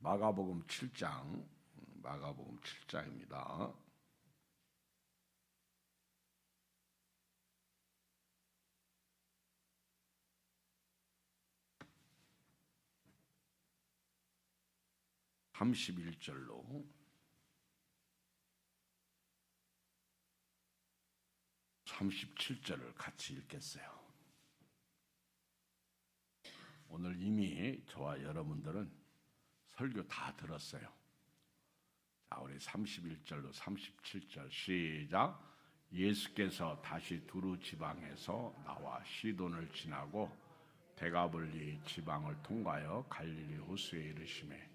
마가복음 7장입니다. (31절로) (37절을) 같이 읽겠어요. 오늘 이미 저와 여러분들은 설교 다 들었어요. 자, 우리 31절로 37절 시작. 예수께서 다시 두루 지방에서 나와 시돈을 지나고 데가볼리 지방을 통과하여 갈릴리 호수에 이르시매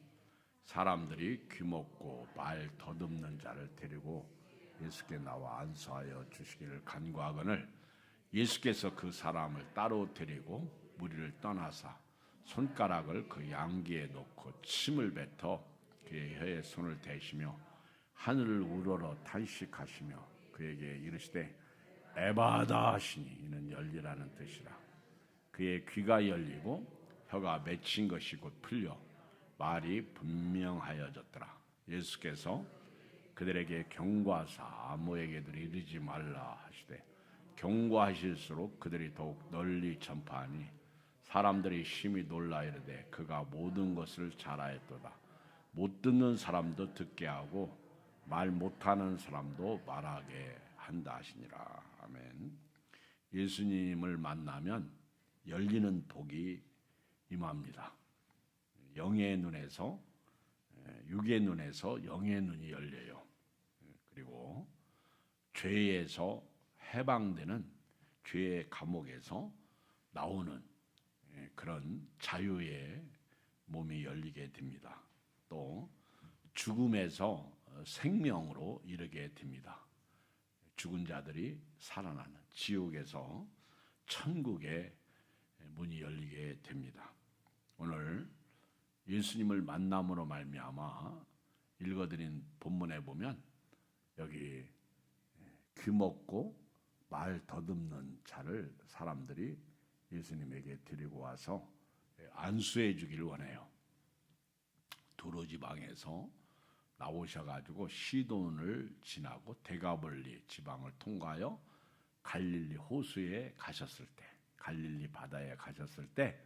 사람들이 귀먹고 말 더듬는 자를 데리고 예수께 나와 안수하여 주시기를 간구하거늘 예수께서 그 사람을 따로 데리고 무리를 떠나사 손가락을 그 양귀에 놓고 침을 뱉어 그의 혀에 손을 대시며 하늘을 우러러 탄식하시며 그에게 이르시되 에바다 하시니 이는 열리라는 뜻이라. 그의 귀가 열리고 혀가 맺힌 것이 곧 풀려 말이 분명하여졌더라. 예수께서 그들에게 경고하사 아무에게도 이르지 말라 하시되 경고하실수록 그들이 더욱 널리 전파하니 사람들이 심히 놀라 이르되 그가 모든 것을 잘하였도다. 못 듣는 사람도 듣게 하고 말 못하는 사람도 말하게 한다 하시니라. 아멘. 예수님을 만나면 열리는 복이 임합니다. 영의 눈에서 육의 눈에서 영의 눈이 열려요. 그리고 죄에서 해방되는 죄의 감옥에서 나오는 그런 자유의 몸이 열리게 됩니다. 또 죽음에서 생명으로 이르게 됩니다. 죽은 자들이 살아나는 지옥에서 천국의 문이 열리게 됩니다. 오늘 예수님을 만남으로 말미암아 읽어드린 본문에 보면 여기 귀먹고 말 더듬는 자를 사람들이 예수님에게 데리고 와서 안수해 주기를 원해요. 두루 지방에서 나오셔가지고 시돈을 지나고 데가볼리 지방을 통과하여 갈릴리 호수에 가셨을 때, 갈릴리 바다에 가셨을 때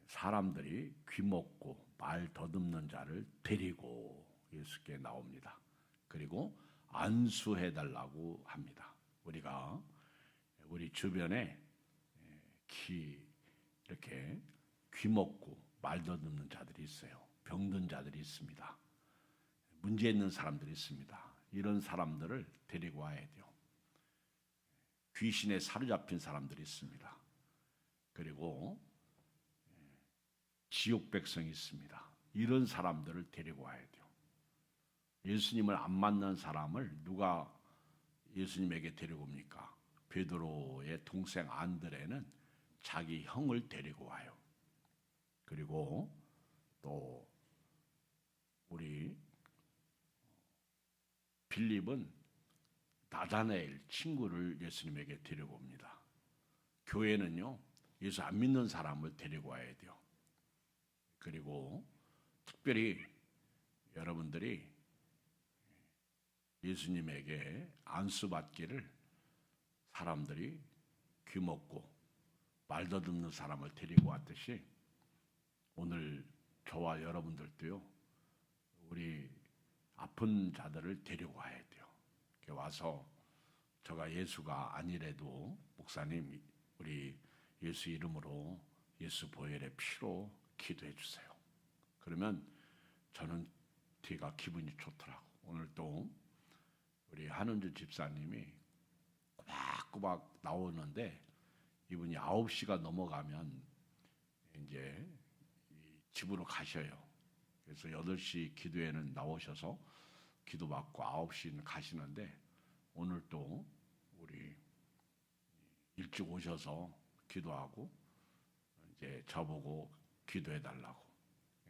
사람들이 귀먹고 말 더듬는 자를 데리고 예수께 나옵니다. 그리고 안수해 달라고 합니다. 우리가 우리 주변에 이렇게 귀먹고 말 더듬는 자들이 있어요. 병든 자들이 있습니다. 문제 있는 사람들이 있습니다. 이런 사람들을 데리고 와야 돼요. 귀신에 사로잡힌 사람들이 있습니다. 그리고 지옥 백성이 있습니다. 이런 사람들을 데리고 와야 돼요. 예수님을 안 만난 사람을 누가 예수님에게 데리고 옵니까? 베드로의 동생 안드레는 자기 형을 데리고 와요. 그리고 또 우리 빌립은 나다나엘 친구를 예수님에게 데리고 옵니다. 교회는요, 예수 안 믿는 사람을 데리고 와야 돼요. 그리고 특별히 여러분들이 예수님에게 안수받기를 사람들이 귀먹고 말 더듬는 사람을 데리고 왔듯이 오늘 저와 여러분들도요, 우리 아픈 자들을 데리고 와야 돼요. 이렇게 와서 저가 예수가 아니래도 목사님 우리 예수 이름으로 예수 보혈의 피로 기도해 주세요. 그러면 저는 뒤가 기분이 좋더라고. 오늘 또 우리 한은주 집사님이 꼬박꼬박 나오는데 이분이 9시가 넘어가면 이제 집으로 가셔요. 그래서 8시 기도회는 나오셔서 기도받고 9시는 가시는데 오늘 또 우리 일찍 오셔서 기도하고 이제 저보고 기도해 달라고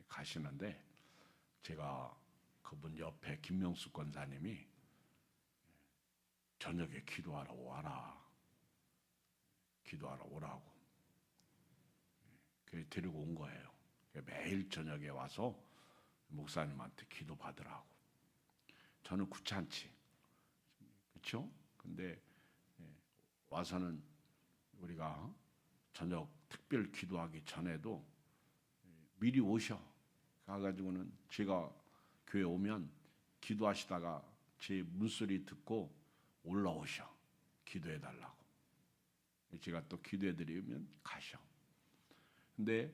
가시는데 제가 그분 옆에 김명숙 권사님이 저녁에 기도하러 와라. 기도하러 오라고. 데리고 온 거예요. 매일 저녁에 와서 목사님한테 기도 받으라고. 저는 귀찮지. 그렇죠? 근데 와서는 우리가 저녁 특별 기도하기 전에도 미리 오셔. 가가지고는 제가 교회 오면 기도하시다가 제 문소리 듣고 올라오셔. 기도해달라고. 제가 또 기도해드리면 가셔. 근데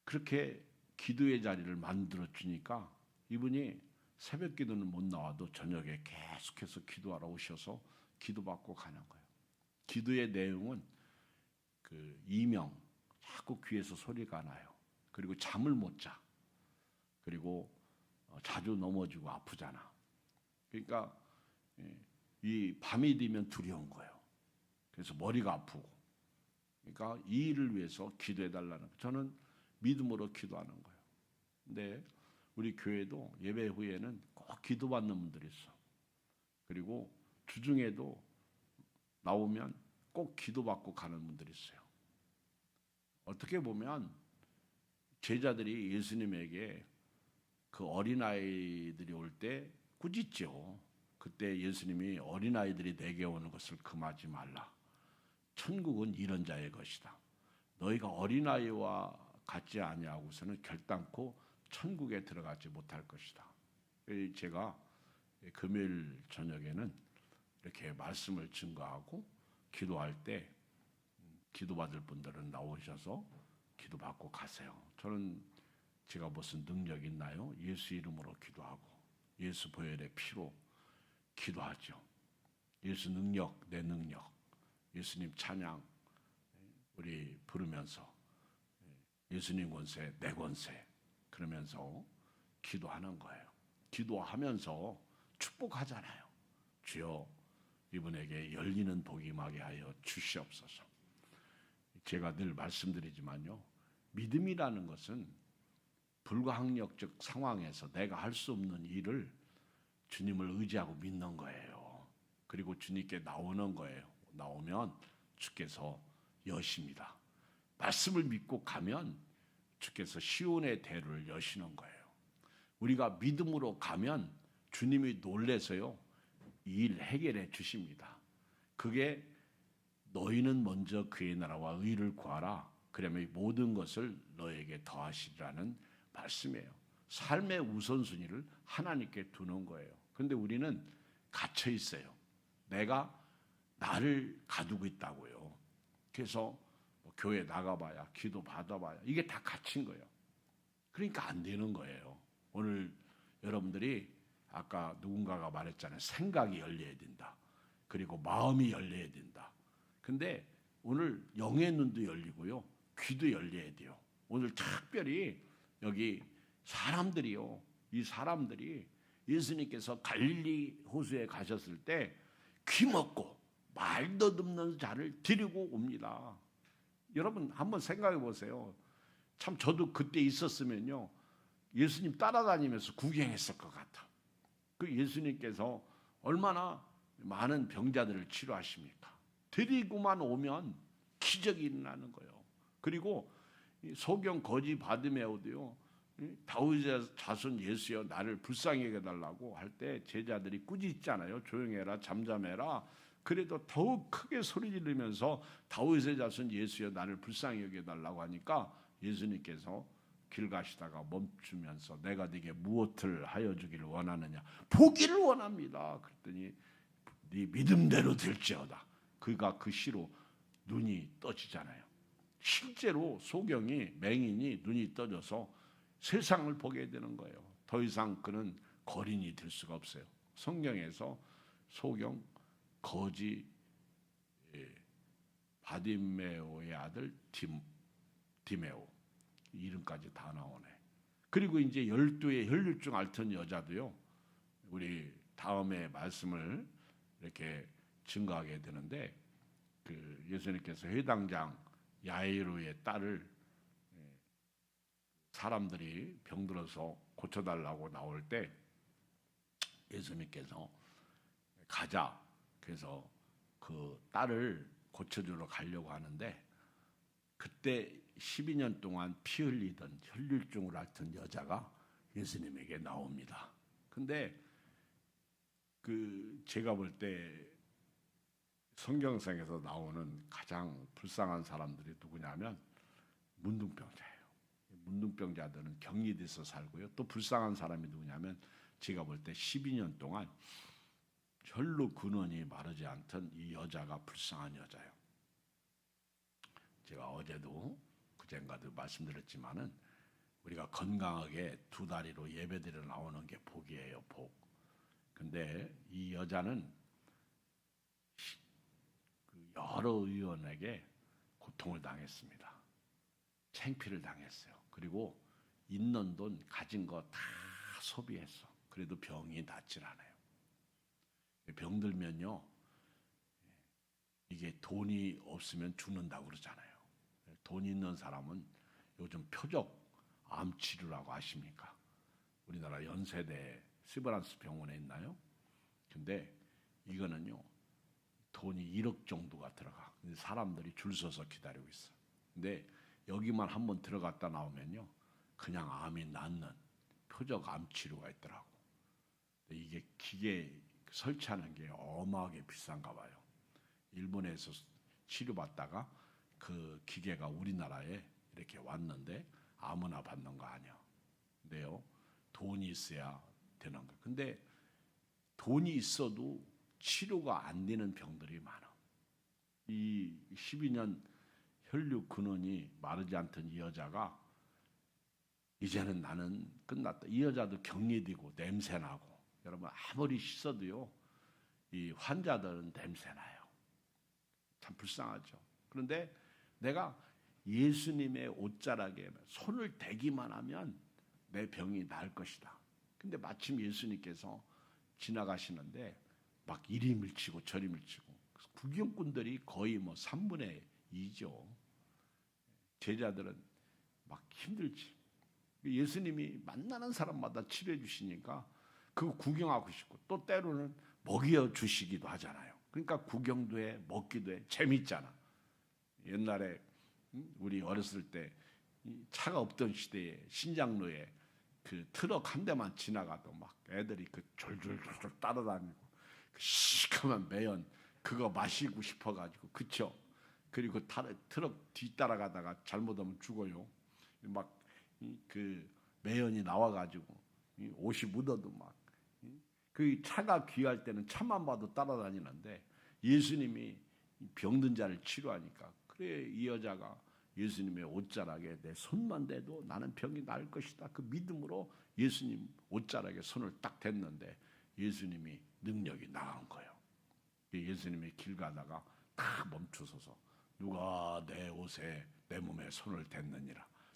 그렇게 기도의 자리를 만들어 주니까 이분이 새벽 기도는 못 나와도 저녁에 계속해서 기도하러 오셔서 기도받고 가는 거예요. 기도의 내용은 그 이명, 자꾸 귀에서 소리가 나요. 그리고 잠을 못 자. 그리고 자주 넘어지고 아프잖아. 그러니까 이 밤이 되면 두려운 거예요. 그래서 머리가 아프고. 그러니까 이 일을 위해서 기도해달라는 거예요. 저는 믿음으로 기도하는 거예요. 근데 우리 교회도 예배 후에는 꼭 기도받는 분들이 있어. 그리고 주중에도 나오면 꼭 기도받고 가는 분들이 있어요. 어떻게 보면 제자들이 예수님에게 그 어린아이들이 올 때 꾸짖죠. 그때 예수님이 어린아이들이 내게 오는 것을 금하지 말라. 천국은 이런 자의 것이다. 너희가 어린아이와 같지 아니하고서는 결단코 천국에 들어가지 못할 것이다. 제가 금요일 저녁에는 이렇게 말씀을 증거하고 기도할 때 기도받을 분들은 나오셔서 기도받고 가세요. 저는 제가 무슨 능력 있나요? 예수 이름으로 기도하고 예수 보혈의 피로 기도하죠. 예수 능력, 내 능력, 예수님 찬양 우리 부르면서 예수님 권세, 내 권세 그러면서 기도하는 거예요. 기도하면서 축복하잖아요. 주여 이분에게 열리는 복이 임하게 하여 주시옵소서. 제가 늘 말씀드리지만요. 믿음이라는 것은 불가항력적 상황에서 내가 할 수 없는 일을 주님을 의지하고 믿는 거예요. 그리고 주님께 나오는 거예요. 나오면 주께서 여십니다. 말씀을 믿고 가면 주께서 시온의 대로를 여시는 거예요. 우리가 믿음으로 가면 주님이 놀라서요. 이 일 해결해 주십니다. 그게 너희는 먼저 그의 나라와 의를 구하라. 그러면 모든 것을 너에게 더하시리라는 말씀이에요. 삶의 우선순위를 하나님께 두는 거예요. 그런데 우리는 갇혀 있어요. 내가 나를 가두고 있다고요. 그래서 교회 나가봐야 기도 받아봐야 이게 다 갇힌 거예요. 그러니까 안 되는 거예요. 오늘 여러분들이 아까 누군가가 말했잖아요. 생각이 열려야 된다. 그리고 마음이 열려야 된다. 근데 오늘 영의 눈도 열리고요. 귀도 열려야 돼요. 오늘 특별히 여기 사람들이요. 이 사람들이 예수님께서 갈릴리 호수에 가셨을 때 귀먹고 말도 듣는 자를 데리고 옵니다. 여러분 한번 생각해 보세요. 참 저도 그때 있었으면요. 예수님 따라다니면서 구경했을 것 같아. 그 예수님께서 얼마나 많은 병자들을 치료하십니까? 데리고만 오면 기적이 일어나는 거예요. 그리고 소경 거지 바디메오도요. 다윗의 자손 예수여 나를 불쌍히 여겨달라고 할 때 제자들이 꾸짖잖아요. 조용해라 잠잠해라. 그래도 더욱 크게 소리 지르면서 다윗의 자손 예수여 나를 불쌍히 여겨달라고 하니까 예수님께서 길 가시다가 멈추면서 내가 네게 무엇을 하여 주기를 원하느냐. 보기를 원합니다. 그랬더니 네 믿음대로 될지어다. 그가 그 시로 눈이 떠지잖아요. 실제로 소경이 맹인이 눈이 떠져서 세상을 보게 되는 거예요. 더 이상 그는 거린이 될 수가 없어요. 성경에서 소경 거지 바디메오의 아들 디메오 이름까지 다 나오네. 그리고 이제 12의 혈류증 앓던 여자도요. 우리 다음에 말씀을 이렇게 증거하게 되는데 그 예수님께서 회당장 야이로의 딸을 사람들이 병들어서 고쳐달라고 나올 때 예수님께서 가자. 그래서 그 딸을 고쳐주러 가려고 하는데 그때 12년 동안 피 흘리던 혈류증을 앓던 여자가 예수님에게 나옵니다. 근데 제가 볼 때 성경상에서 나오는 가장 불쌍한 사람들이 누구냐면 문둥병자예요. 문둥병자들은 격리돼서 살고요. 또 불쌍한 사람이 누구냐면 제가 볼 때 12년 동안 혈로 근원이 마르지 않던 이 여자가 불쌍한 여자예요. 제가 어제도 그젠가도 말씀드렸지만은 우리가 건강하게 두 다리로 예배드려 나오는 게 복이에요, 복. 근데 이 여자는 여러 의원에게 고통을 당했습니다. 창피를 당했어요. 그리고 있는 돈 가진 거 다 소비했어. 그래도 병이 낫질 않아요. 병들면요, 이게 돈이 없으면 죽는다고 그러잖아요. 돈 있는 사람은 요즘 표적 암 치료라고 아십니까? 우리나라 연세대 시브란스 병원에 있나요? 근데 이거는요, 돈이 1억 정도가 들어가. 근데 사람들이 줄 서서 기다리고 있어. 근데 여기만 한번 들어갔다 나오면요, 그냥 암이 낫는 표적 암 치료가 있더라고. 근데 이게 기계 설치하는 게 어마하게 비싼가 봐요. 일본에서 치료받다가 그 기계가 우리나라에 이렇게 왔는데 아무나 받는 거 아니야. 근데요, 돈이 있어야 되는 거. 근데 돈이 있어도 치료가 안 되는 병들이 많아. 이 12년 혈류 근원이 마르지 않던 이 여자가 이제는 나는 끝났다. 이 여자도 격리되고 냄새나고, 여러분 아무리 씻어도요, 이 환자들은 냄새나요. 참 불쌍하죠. 그런데 내가 예수님의 옷자락에 손을 대기만 하면 내 병이 나을 것이다. 근데 마침 예수님께서 지나가시는데 막 이리 밀치고 저리 밀치고, 구경꾼들이 거의 3분의 2죠. 제자들은 막 힘들지. 예수님이 만나는 사람마다 치료해 주시니까 그거 구경하고 싶고, 또 때로는 먹여 주시기도 하잖아요. 그러니까 구경도 해, 먹기도 해. 재밌잖아. 옛날에 우리 어렸을 때 차가 없던 시대에 신장로에 그 트럭 한 대만 지나가도 막 애들이 그 졸졸졸 따라다니고, 그 시커먼 매연 그거 마시고 싶어가지고, 그쵸? 그리고 트럭 뒤따라가다가 잘못하면 죽어요. 막 그 매연이 나와가지고 옷이 묻어도 막, 그 차가 귀할 때는 차만 봐도 따라다니는데 예수님이 병든 자를 치료하니까, 그래 이 여자가 예수님의 옷자락에 내 손만 대도 나는 병이 나을 것이다. 그 믿음으로 예수님 옷자락에 손을 딱 댔는데 예수님이 능력이 나간 거예요. 예수님이 길 가다가 딱 멈추소서, 누가 내 옷에 내 몸에 손을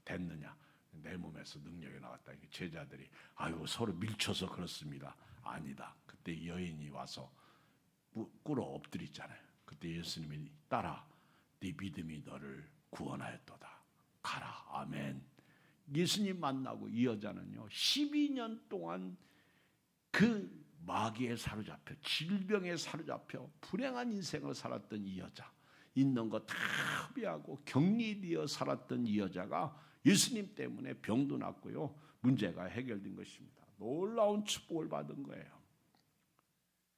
댔느냐, 내 몸에서 능력이 나왔다. 제자들이 아유 서로 밀쳐서 그렇습니다. 아니다. 그때 여인이 와서 꿇어 엎드리잖아요. 그때 예수님이 따라 네 믿음이 너를 구원하였도다. 가라. 아멘. 예수님 만나고 이 여자는요, 12년 동안 그 마귀에 사로잡혀, 질병에 사로잡혀 불행한 인생을 살았던 이 여자, 있는 거 다 허비하고 격리되어 살았던 이 여자가 예수님 때문에 병도 낫고요, 문제가 해결된 것입니다. 놀라운 축복을 받은 거예요.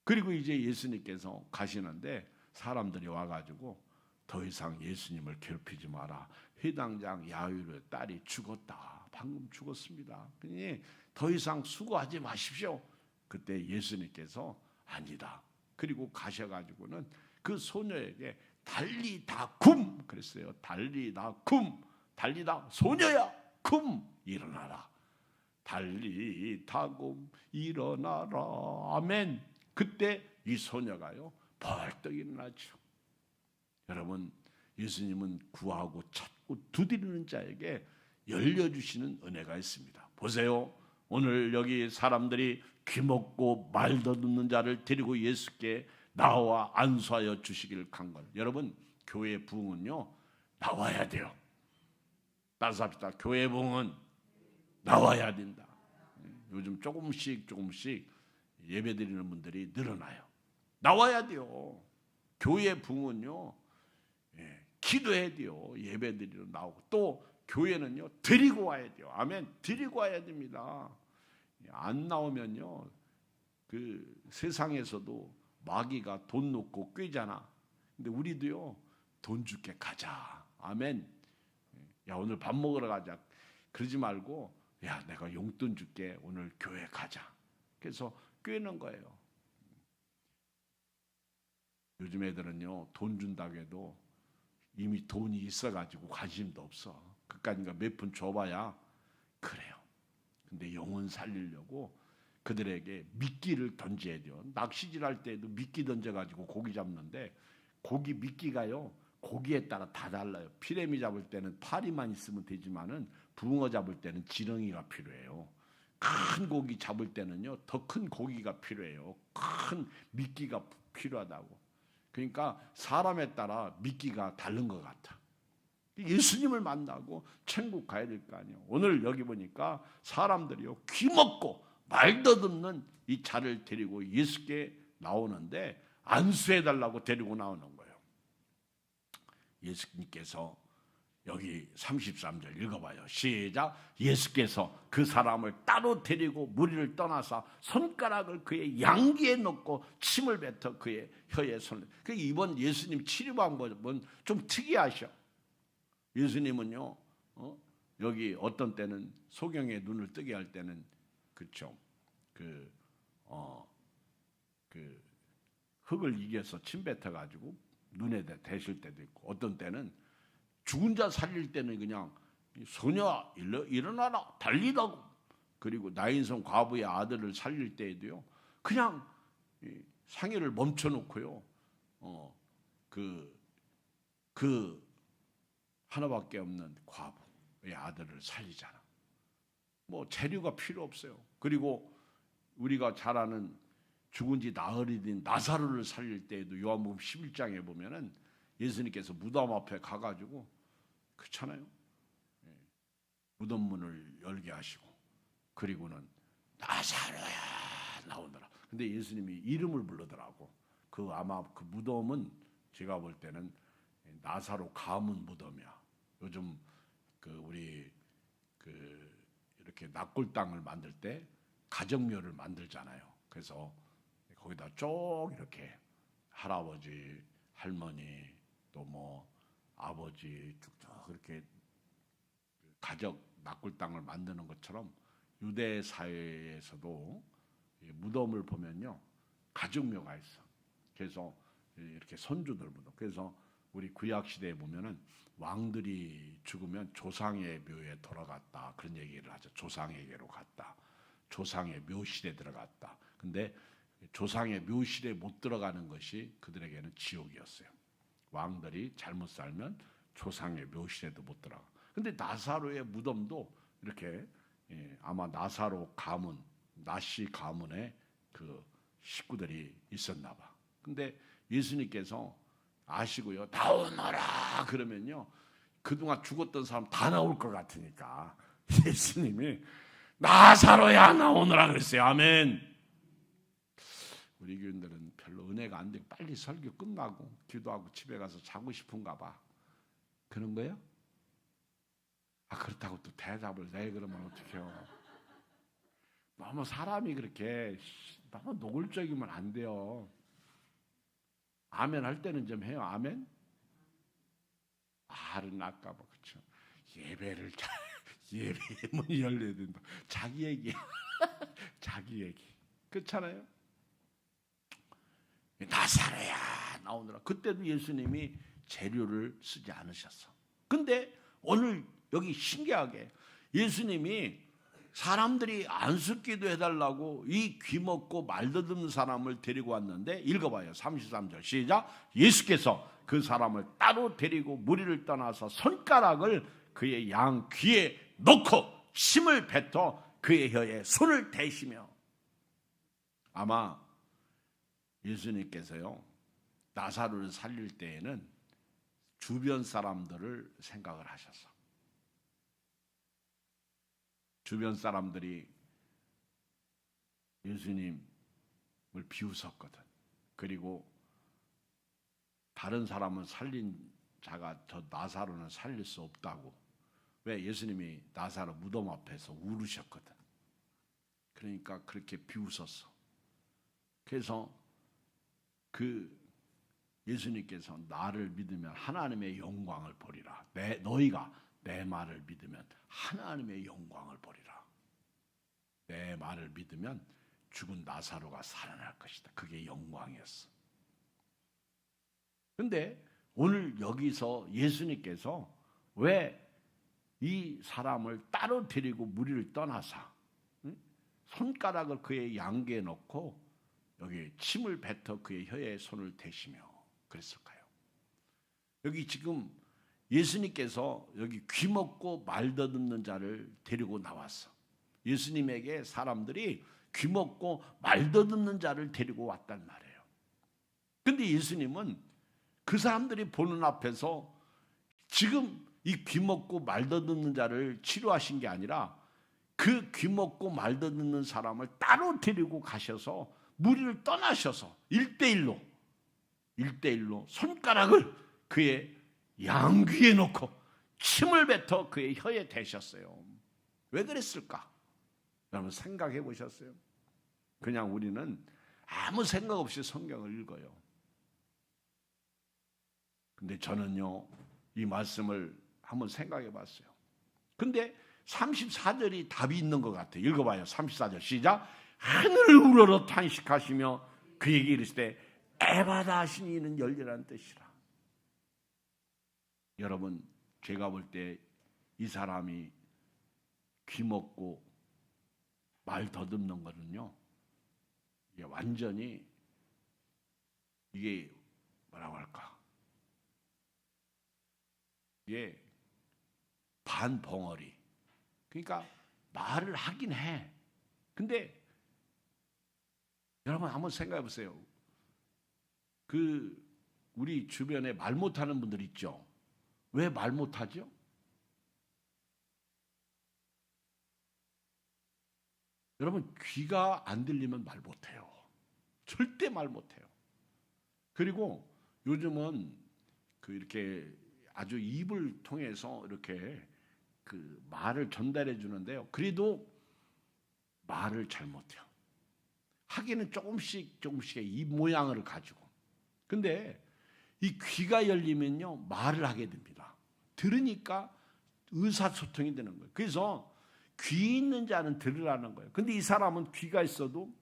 그리고 이제 예수님께서 가시는데 사람들이 와가지고 더 이상 예수님을 괴롭히지 마라. 회당장 야유르의 딸이 죽었다. 방금 죽었습니다. 그러니 더 이상 수고하지 마십시오. 그때 예수님께서 아니다. 그리고 가셔가지고는 그 소녀에게 달리다 쿰 그랬어요. 달리다 쿰, 달리다 소녀야 쿰 일어나라. 달리다 쿰 일어나라. 아멘. 그때 이 소녀가요 벌떡 일어나죠. 여러분, 예수님은 구하고 찾고 두드리는 자에게 열려주시는 은혜가 있습니다. 보세요. 오늘 여기 사람들이 귀먹고 말도 듣는 자를 데리고 예수께 나와 안수하여 주시기를 간걸. 여러분, 교회 부흥은요 나와야 돼요. 따라서 합시다. 교회 부흥은 나와야 된다. 요즘 조금씩 예배 드리는 분들이 늘어나요. 나와야 돼요. 교회 부흥은요, 기도해야 돼요. 예배드리러 나오고 또 교회는요 드리고 와야 돼요. 아멘. 드리고 와야 됩니다. 안 나오면요 그 세상에서도 마귀가 돈 놓고 꾀잖아. 근데 우리도요 돈 줄게 가자. 아멘. 야 오늘 밥 먹으러 가자. 그러지 말고 야 내가 용돈 줄게. 오늘 교회 가자. 그래서 꾀는 거예요. 요즘 애들은요 돈 준다고 해도 이미 돈이 있어가지고 관심도 없어. 그까니까 몇 푼 줘봐야 그래요. 근데 영혼 살리려고 그들에게 미끼를 던져야 돼요. 낚시질 할 때도 미끼 던져가지고 고기 잡는데 고기 미끼가요 고기에 따라 다 달라요. 피레미 잡을 때는 파리만 있으면 되지만은 붕어 잡을 때는 지렁이가 필요해요. 큰 고기 잡을 때는요 더 큰 고기가 필요해요. 큰 미끼가 필요하다고. 그러니까 사람에 따라 미끼가 다른 것 같아. 예수님을 만나고 천국 가야 될 거 아니에요. 오늘 여기 보니까 사람들이요 귀먹고 말도 듣는 이 자를 데리고 예수께 나오는데 안수해달라고 데리고 나오는 거예요. 예수님께서 여기 33절 읽어봐요. 시작. 예수께서 그 사람을 따로 데리고 무리를 떠나서 손가락을 그의 양귀에 넣고 침을 뱉어 그의 혀에 손을. 이번 예수님 치료 방법은 좀 특이하셔. 예수님은요, 여기 어떤 때는 소경의 눈을 뜨게 할 때는 그렇죠. 흙을 이겨서 침 뱉어가지고 눈에 대실 때도 있고, 어떤 때는 죽은 자 살릴 때는 그냥 소녀 일어나라 달리다고. 그리고 나인성 과부의 아들을 살릴 때에도요 그냥 상해를 멈춰놓고요 그 하나밖에 없는 과부의 아들을 살리잖아. 뭐 재료가 필요 없어요. 그리고 우리가 잘 아는 죽은 지 나흘이 된 나사로를 살릴 때에도 요한복음 11장에 보면은 예수님께서 무덤 앞에 가가지고 그렇잖아요. 무덤 문을 열게 하시고 그리고는 나사로야 나오더라. 근데 예수님이 이름을 부르더라고. 아마 그 무덤은 제가 볼 때는 나사로 가문 무덤이야. 요즘 우리 이렇게 납골당을 만들 때 가정묘를 만들잖아요. 그래서 거기다 쭉 이렇게 할아버지, 할머니 또 뭐 아버지 쭉쭉 이렇게 가족 납골당을 만드는 것처럼 유대 사회에서도 무덤을 보면요 가족묘가 있어. 그래서 이렇게 손주들 무덤. 그래서 우리 구약 시대에 보면은 왕들이 죽으면 조상의 묘에 돌아갔다 그런 얘기를 하죠. 조상에게로 갔다. 조상의 묘실에 들어갔다. 근데 조상의 묘실에 못 들어가는 것이 그들에게는 지옥이었어요. 왕들이 잘못 살면 조상의 묘실에도 못 들어가. 근데 나사로의 무덤도 이렇게 아마 나사로 가문, 나시 가문의 그 식구들이 있었나 봐. 근데 예수님께서 아시고요. 나오너라 그러면요. 그동안 죽었던 사람 다 나올 것 같으니까 예수님이 나사로야 나오너라 그랬어요. 아멘. 우리 교인들은 별로 은혜가 안 되고 빨리 설교 끝나고 기도하고 집에 가서 자고 싶은가 봐. 그런 거예요? 그렇다고 또 대답을 내 그러면 어떡해요. 너무 사람이 그렇게 너무 노골적이면 안 돼요. 아멘 할 때는 좀 해요. 아멘. 말은 아까 뭐 그렇죠. 예배 문이 열려야 된다. 자기 얘기, 자기 얘기. 그렇잖아요. 나사로야 나오느라. 그때도 예수님이 재료를 쓰지 않으셨어. 근데 오늘 여기 신기하게 예수님이 사람들이 안수기도 해달라고 이 귀먹고 말도 듣는 사람을 데리고 왔는데 읽어봐요. 33절 시작. 예수께서 그 사람을 따로 데리고 무리를 떠나서 손가락을 그의 양 귀에 놓고 침을 뱉어 그의 혀에 손을 대시며. 아마 예수님께서요 나사로를 살릴 때에는 주변 사람들을 생각을 하셨어. 주변 사람들이 예수님을 비웃었거든. 그리고 다른 사람은 살린 자가 저 나사로는 살릴 수 없다고. 왜? 예수님이 나사로 무덤 앞에서 울으셨거든. 그러니까 그렇게 비웃었어. 그래서 그 예수님께서 나를 믿으면 하나님의 영광을 보리라. 너희가 내 말을 믿으면 하나님의 영광을 보리라. 내 말을 믿으면 죽은 나사로가 살아날 것이다. 그게 영광이었어. 그런데 오늘 여기서 예수님께서 왜 이 사람을 따로 데리고 무리를 떠나사 손가락을 그의 양귀에 넣고 여기 침을 뱉어 그의 혀에 손을 대시며 그랬을까요? 여기 지금 예수님께서 여기 귀먹고 말 더듬는 자를 데리고 나왔어. 예수님에게 사람들이 귀먹고 말 더듬는 자를 데리고 왔단 말이에요. 근데 예수님은 그 사람들이 보는 앞에서 지금 이 귀먹고 말 더듬는 자를 치료하신 게 아니라 그 귀먹고 말 더듬는 사람을 따로 데리고 가셔서 무리를 떠나셔서 1대1로 손가락을 그의 양귀에 놓고 침을 뱉어 그의 혀에 대셨어요. 왜 그랬을까? 여러분 생각해 보셨어요? 그냥 우리는 아무 생각 없이 성경을 읽어요. 근데 저는요, 이 말씀을 한번 생각해 봤어요. 근데 34절이 답이 있는 것 같아요. 읽어봐요. 34절 시작. 하늘을 우러러 탄식하시며 그에게 이르시되 에바다 하시니 이는 열리라는 뜻이라. 여러분 제가 볼 때 이 사람이 귀먹고 말 더듬는 거는요, 이게 완전히 이게 뭐라고 할까? 이게 반벙어리. 그러니까 말을 하긴 해. 근데 여러분 한번 생각해 보세요. 그 우리 주변에 말 못하는 분들 있죠. 왜 말 못하죠? 여러분 귀가 안 들리면 말 못해요. 절대 말 못해요. 그리고 요즘은 그 이렇게 아주 입을 통해서 이렇게 그 말을 전달해 주는데요. 그래도 말을 잘 못해요. 하기는 조금씩의 입 모양을 가지고. 근데 이 귀가 열리면요, 말을 하게 됩니다. 들으니까 의사소통이 되는 거예요. 그래서 귀 있는 자는 들으라는 거예요. 근데 이 사람은 귀가 있어도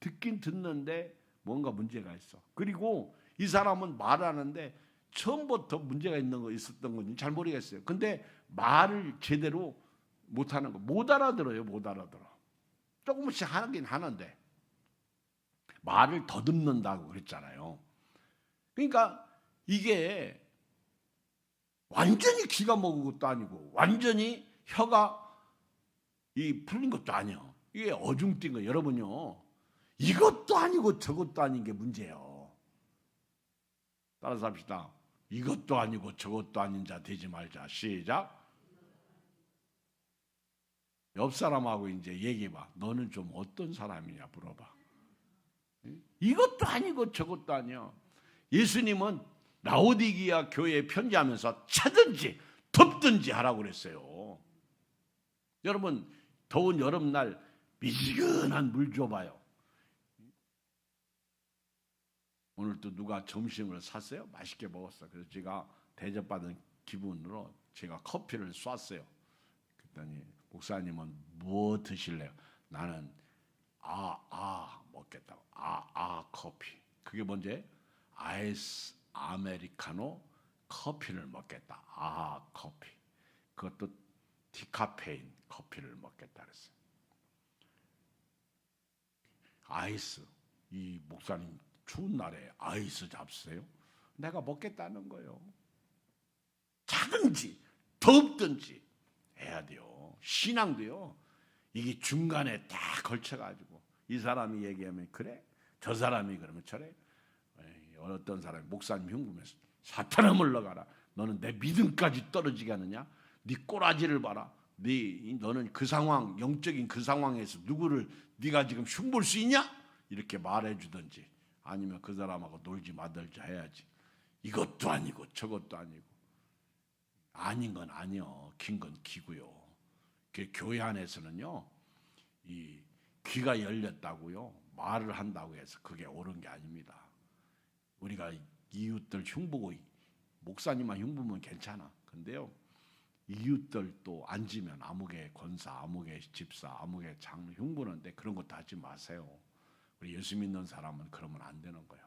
듣긴 듣는데 뭔가 문제가 있어. 그리고 이 사람은 말하는데 처음부터 문제가 있었던 건지 잘 모르겠어요. 근데 말을 제대로 못하는 거. 못 알아들어요. 못 알아들어. 조금씩 하긴 하는데 말을 더듬는다고 그랬잖아요. 그러니까 이게 완전히 귀가 먹은 것도 아니고 완전히 혀가 풀린 것도 아니에요. 이게 어중뛴 거예요. 여러분요, 이것도 아니고 저것도 아닌 게 문제예요. 따라서 합시다. 이것도 아니고 저것도 아닌 자 되지 말자. 시작. 옆 사람하고 이제 얘기해봐. 너는 좀 어떤 사람이냐 물어봐. 이것도 아니고 저것도 아니야. 예수님은 라오디게아 교회에 편지하면서 차든지 덥든지 하라고 그랬어요. 여러분 더운 여름날 미지근한 물 줘봐요. 오늘 또 누가 점심을 샀어요? 맛있게 먹었어. 그래서 제가 대접받은 기분으로 제가 커피를 쐈어요. 그랬더니 목사님은 뭐 드실래요? 나는 먹겠다고. 커피. 그게 뭔지? 아이스 아메리카노 커피를 먹겠다. 커피. 그것도 디카페인 커피를 먹겠다 그랬어요. 아이스. 이 목사님 추운 날에 아이스 잡수세요? 내가 먹겠다는 거예요. 차든지 덥든지 해야 돼요. 신앙도요, 이게 중간에 다 걸쳐가지고 이 사람이 얘기하면 그래, 저 사람이 그러면 저래. 어떤 사람이 목사님 흉보면서 사탄아 물러가라. 너는 내 믿음까지 떨어지게 하느냐? 네 꼬라지를 봐라. 너는 그 상황, 영적인 그 상황에서 누구를 네가 지금 흉볼 수 있냐? 이렇게 말해주든지 아니면 그 사람하고 놀지 말자 해야지. 이것도 아니고 저것도 아니고. 아닌 건 아니요. 긴 건 기고요. 그 교회 안에서는요, 이 귀가 열렸다고요, 말을 한다고 해서 그게 옳은 게 아닙니다. 우리가 이웃들 흉보고, 목사님만 흉보면 괜찮아. 근데요, 이웃들 또 앉으면 아무개 권사, 아무개 집사, 아무개 장로 흉보는데 그런 것도 하지 마세요. 우리 예수 믿는 사람은 그러면 안 되는 거예요.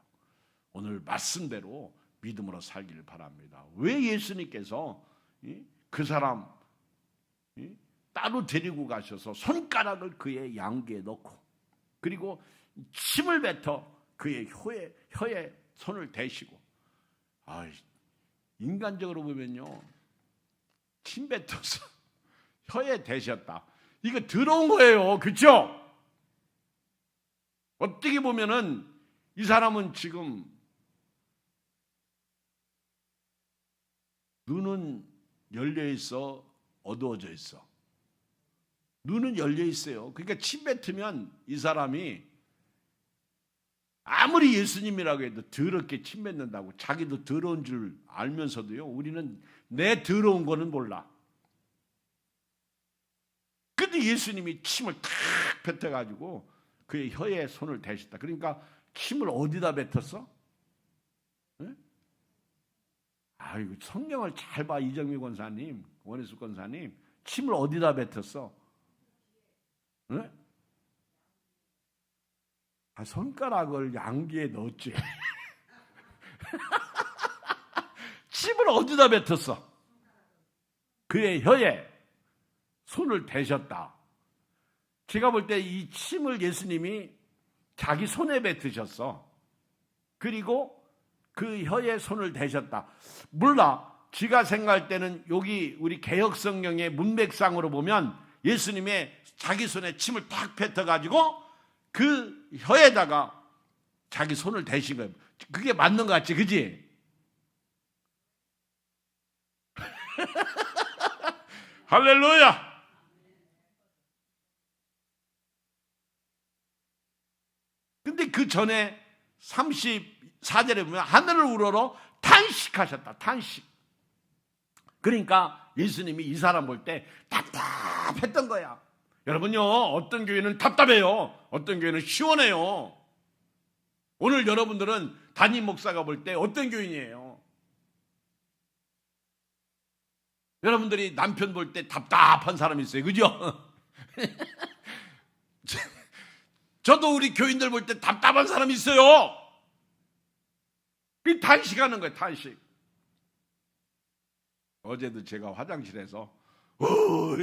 오늘 말씀대로 믿음으로 살기를 바랍니다. 왜 예수님께서 그 사람 따로 데리고 가셔서 손가락을 그의 양귀에 넣고, 그리고 침을 뱉어 그의 혀에 손을 대시고, 인간적으로 보면요, 침 뱉어서 혀에 대셨다, 이거 더러운 거예요. 그렇죠? 어떻게 보면은 이 사람은 지금 눈은 열려 있어, 어두워져 있어. 눈은 열려 있어요. 그러니까 침 뱉으면 이 사람이 아무리 예수님이라고 해도 더럽게 침 뱉는다고, 자기도 더러운 줄 알면서도요, 우리는 내 더러운 거는 몰라. 근데 예수님이 침을 탁 뱉어가지고 그의 혀에 손을 대셨다. 그러니까 침을 어디다 뱉었어? 네? 아이고, 성경을 잘 봐, 이정미 권사님, 원혜숙 권사님. 침을 어디다 뱉었어? 네? 손가락을 양귀에 넣었지. 침을 어디다 뱉었어? 그의 혀에 손을 대셨다. 제가 볼 때 이 침을 예수님이 자기 손에 뱉으셨어. 그리고 그 혀에 손을 대셨다. 몰라. 제가 생각할 때는 여기 우리 개역성경의 문맥상으로 보면 예수님의 자기 손에 침을 탁 뱉어가지고 그 혀에다가 자기 손을 대신 거예요. 그게 맞는 것 같지, 그지? 할렐루야! 근데 그 전에 34절에 보면 하늘을 우러러 탄식하셨다. 탄식. 그러니까 예수님이 이 사람 볼 때 답답했던 거야. 여러분요, 어떤 교회는 답답해요. 어떤 교회는 시원해요. 오늘 여러분들은 담임 목사가 볼 때 어떤 교인이에요? 여러분들이 남편 볼 때 답답한 사람이 있어요. 그죠? 저도 우리 교인들 볼 때 답답한 사람이 있어요. 그 탄식하는 거예요. 탄식. 어제도 제가 화장실에서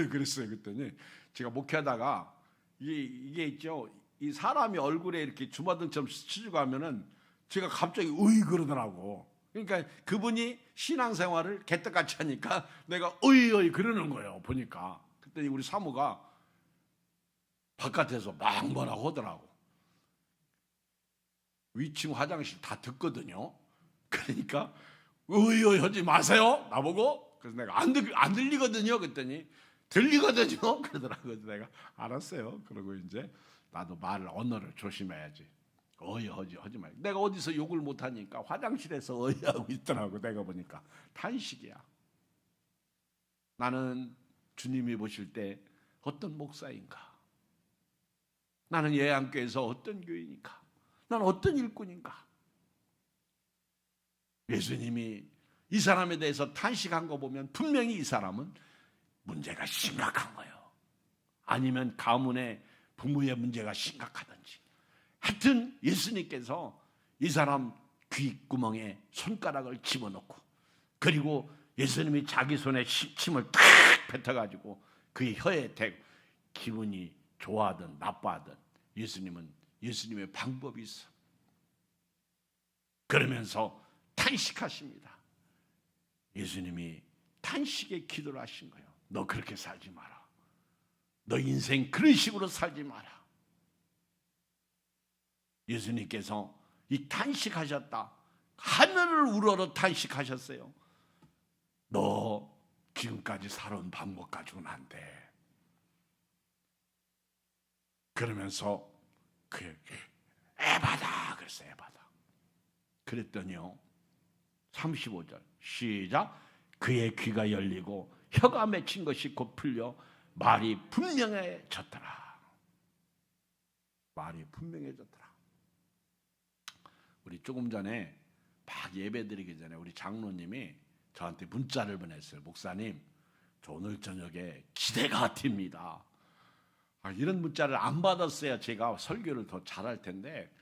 그랬어요. 그랬더니 제가 목회하다가 이게 있죠. 이 사람이 얼굴에 이렇게 주마등처럼 스치고 하면은 제가 갑자기 그러더라고. 그러니까 그분이 신앙생활을 개떡같이 하니까 내가 그러는 거예요. 보니까. 그랬더니 우리 사모가 바깥에서 막 뭐라고 하더라고. 위층 화장실 다 듣거든요. 그러니까 하지 마세요. 나보고. 그래서 내가 안 들리거든요. 그랬더니 들리거든요. 그러더라고요. 내가 알았어요. 그러고 이제 나도 언어를 조심해야지. 하지 말. 내가 어디서 욕을 못하니까 화장실에서 하고 있더라고. 내가 보니까 탄식이야. 나는 주님이 보실 때 어떤 목사인가? 나는 예안교회에서 어떤 교인인가? 나는 어떤 일꾼인가? 예수님이 이 사람에 대해서 탄식한 거 보면 분명히 이 사람은 문제가 심각한 거예요. 아니면 가문의 부모의 문제가 심각하든지. 하여튼 예수님께서 이 사람 귓구멍에 손가락을 집어넣고, 그리고 예수님이 자기 손에 침을 탁 뱉어가지고 그의 혀에 대고, 기분이 좋아하든 나빠하든 예수님은 예수님의 방법이 있어. 그러면서 탄식하십니다. 예수님이 탄식의 기도를 하신 거예요. 너 그렇게 살지 마라. 너 인생 그런 식으로 살지 마라. 예수님께서 이 탄식하셨다. 하늘을 우러러 탄식하셨어요. 너 지금까지 살아온 방법 가지고는 안 돼. 그러면서 에바다 그랬어요. 에바다. 그랬더니요, 35절 시작. 그의 귀가 열리고 혀가 맺힌 것이 곧 풀려 말이 분명해졌더라. 말이 분명해졌더라. 우리 조금 전에 막 예배드리기 전에 우리 장로님이 저한테 문자를 보냈어요. 목사님, 저 오늘 저녁에 기대가 됩니다. 이런 문자를 안 받았어야 제가 설교를 더 잘할 텐데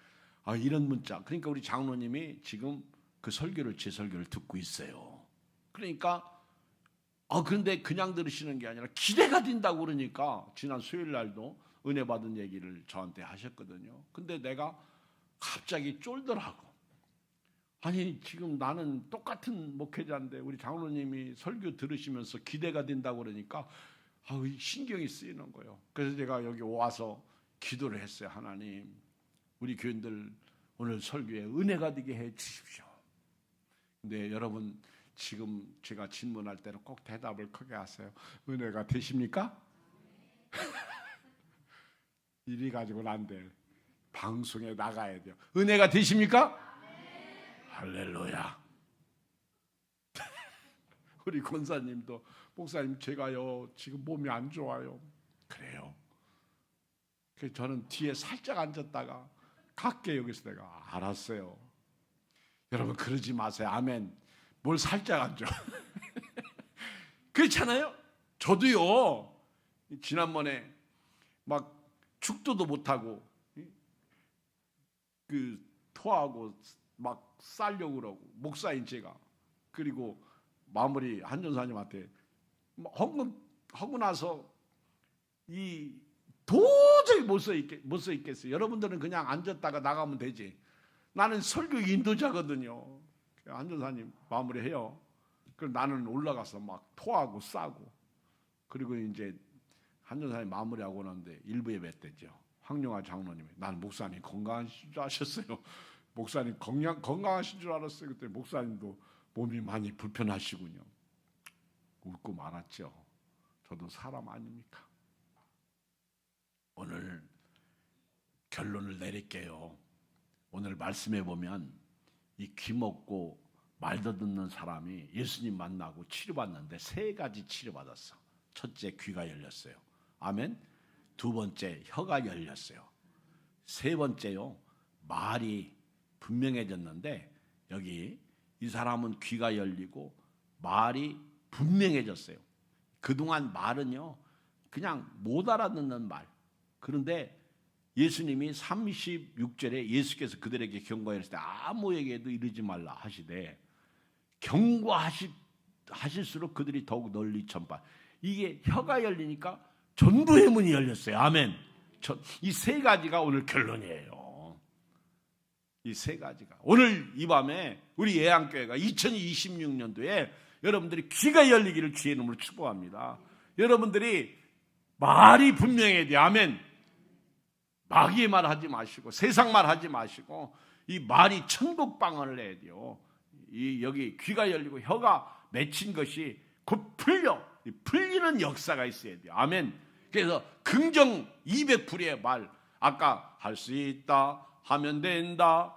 이런 문자. 그러니까 우리 장로님이 지금 그 설교를 제 설교를 듣고 있어요. 그러니까 그런데 그냥 들으시는 게 아니라 기대가 된다고 그러니까 지난 수요일 날도 은혜 받은 얘기를 저한테 하셨거든요. 근데 내가 갑자기 쫄더라고. 아니 지금 나는 똑같은 목회자인데 우리 장로님이 설교 들으시면서 기대가 된다고 그러니까 신경이 쓰이는 거예요. 그래서 제가 여기 와서 기도를 했어요. 하나님, 우리 교인들 오늘 설교에 은혜가 되게 해 주십시오. 근데 여러분 지금 제가 질문할 때는 꼭 대답을 크게 하세요. 은혜가 되십니까? 이리 가지고는 안 돼. 방송에 나가야 돼요. 은혜가 되십니까? 할렐루야. 우리 권사님도 목사님 제가요 지금 몸이 안 좋아요. 그래요. 그래서 저는 뒤에 살짝 앉았다가 갈게 여기서 내가 알았어요. 여러분 그러지 마세요. 아멘. 뭘 살짝 앉아. 그렇잖아요. 저도요 지난번에 막 축도도 못하고 그 토하고 막 싸려고 그러고 목사인 제가 그리고 마무리 한전사님한테 하고 나서 이 도저히 못 서 있겠어요. 여러분들은 그냥 앉았다가 나가면 되지. 나는 설교 인도자거든요. 한전사님 마무리해요. 그럼 나는 올라가서 막 토하고 싸고 그리고 이제 한전사님 마무리하고 나는데 일부 예배 때죠. 황영아 장로님이 나는 목사님 건강하신 줄 아셨어요. 목사님 건강하신 줄 알았어요. 그때 목사님도 몸이 많이 불편하시군요. 웃고 말았죠. 저도 사람 아닙니까? 오늘 결론을 내릴게요. 오늘 말씀해 보면 이 귀 먹고 말도 듣는 사람이 예수님 만나고 치료받는데 3가지 치료받았어. 첫째 귀가 열렸어요. 아멘. 두 번째 혀가 열렸어요. 세 번째요 말이 분명해졌는데 여기 이 사람은 귀가 열리고 말이 분명해졌어요. 그동안 말은요 그냥 못 알아듣는 말. 그런데 예수님이 36절에 예수께서 그들에게 경고하실 때 아무에게도 이르지 말라 하시되 경고하실수록 그들이 더욱 널리 전파. 이게 혀가 열리니까 전부의 문이 열렸어요. 아멘. 이 3가지가 오늘 결론이에요. 이 3가지가 오늘 이 밤에 우리 예양교회가 2026년도에 여러분들이 귀가 열리기를 주의 이름으로 축복합니다. 여러분들이 말이 분명해야 돼요. 아멘. 마귀의 말 하지 마시고 세상 말 하지 마시고 이 말이 천국 방언을 해야 돼요. 여기 귀가 열리고 혀가 맺힌 것이 곧 풀리는 역사가 있어야 돼요. 아멘. 그래서 긍정 200%의 말, 아까 할 수 있다 하면 된다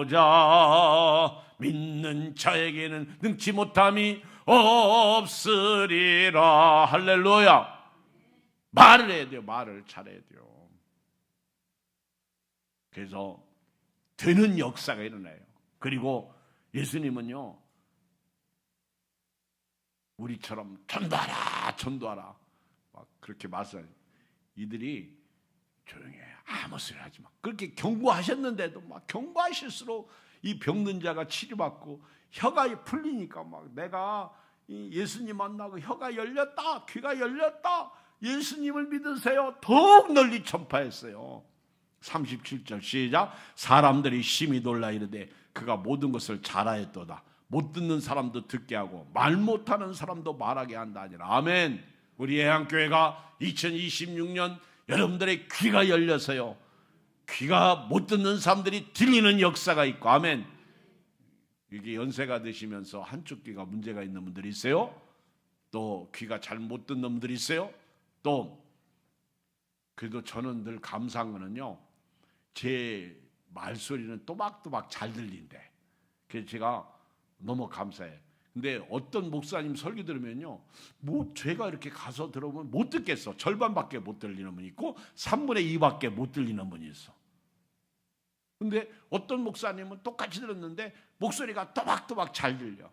해보자 믿는 자에게는 능치 못함이 없으리라. 할렐루야. 말을 해야 돼요. 말을 잘해야 돼요. 그래서 되는 역사가 일어나요. 그리고 예수님은요 우리처럼 전도하라 막 그렇게 말씀해요. 이들이 조용히 해. 아무 소리 하지 마. 그렇게 경고하셨는데도 막 경고하실수록 이 병든 자가 치료받고 혀가 풀리니까 막 내가 예수님 만나고 혀가 열렸다, 귀가 열렸다, 예수님을 믿으세요. 더욱 널리 전파했어요. 37절 시작. 사람들이 심히 놀라 이르되 그가 모든 것을 잘하였도다. 못 듣는 사람도 듣게 하고 말 못하는 사람도 말하게 한다 아니라. 아멘. 우리 예양교회가 2026년 여러분들의 귀가 열려서요 귀가 못 듣는 사람들이 들리는 역사가 있고. 아멘. 이게 연세가 드시면서 한쪽 귀가 문제가 있는 분들이 있어요. 또 귀가 잘 못 듣는 분들이 있어요. 또 그래도 저는 늘 감사한 거는요 제 말소리는 또박또박 잘 들린대. 그래서 제가 너무 감사해요. 근데 어떤 목사님 설교 들으면요, 뭐 제가 이렇게 가서 들어보면 못 듣겠어. 절반밖에 못 들리는 분 있고 3분의 2밖에 못 들리는 분이 있어. 근데 어떤 목사님은 똑같이 들었는데 목소리가 또박또박 잘 들려.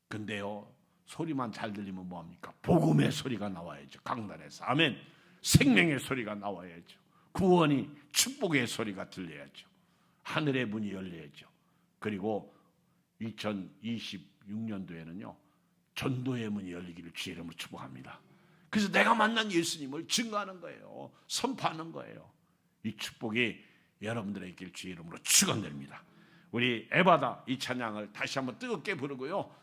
근데요, 소리만 잘 들리면 뭐합니까? 복음의 소리가 나와야죠. 강단에서. 아멘. 생명의 소리가 나와야죠. 구원이, 축복의 소리가 들려야죠. 하늘의 문이 열려야죠. 그리고 2026년도에는요 전도의 문이 열리기를 주의 이름으로 축복합니다. 그래서 내가 만난 예수님을 증거하는 거예요. 선포하는 거예요. 이 축복이 여러분들에게 있길 주의 이름으로 축원드립니다. 우리 에바다 이 찬양을 다시 한번 뜨겁게 부르고요,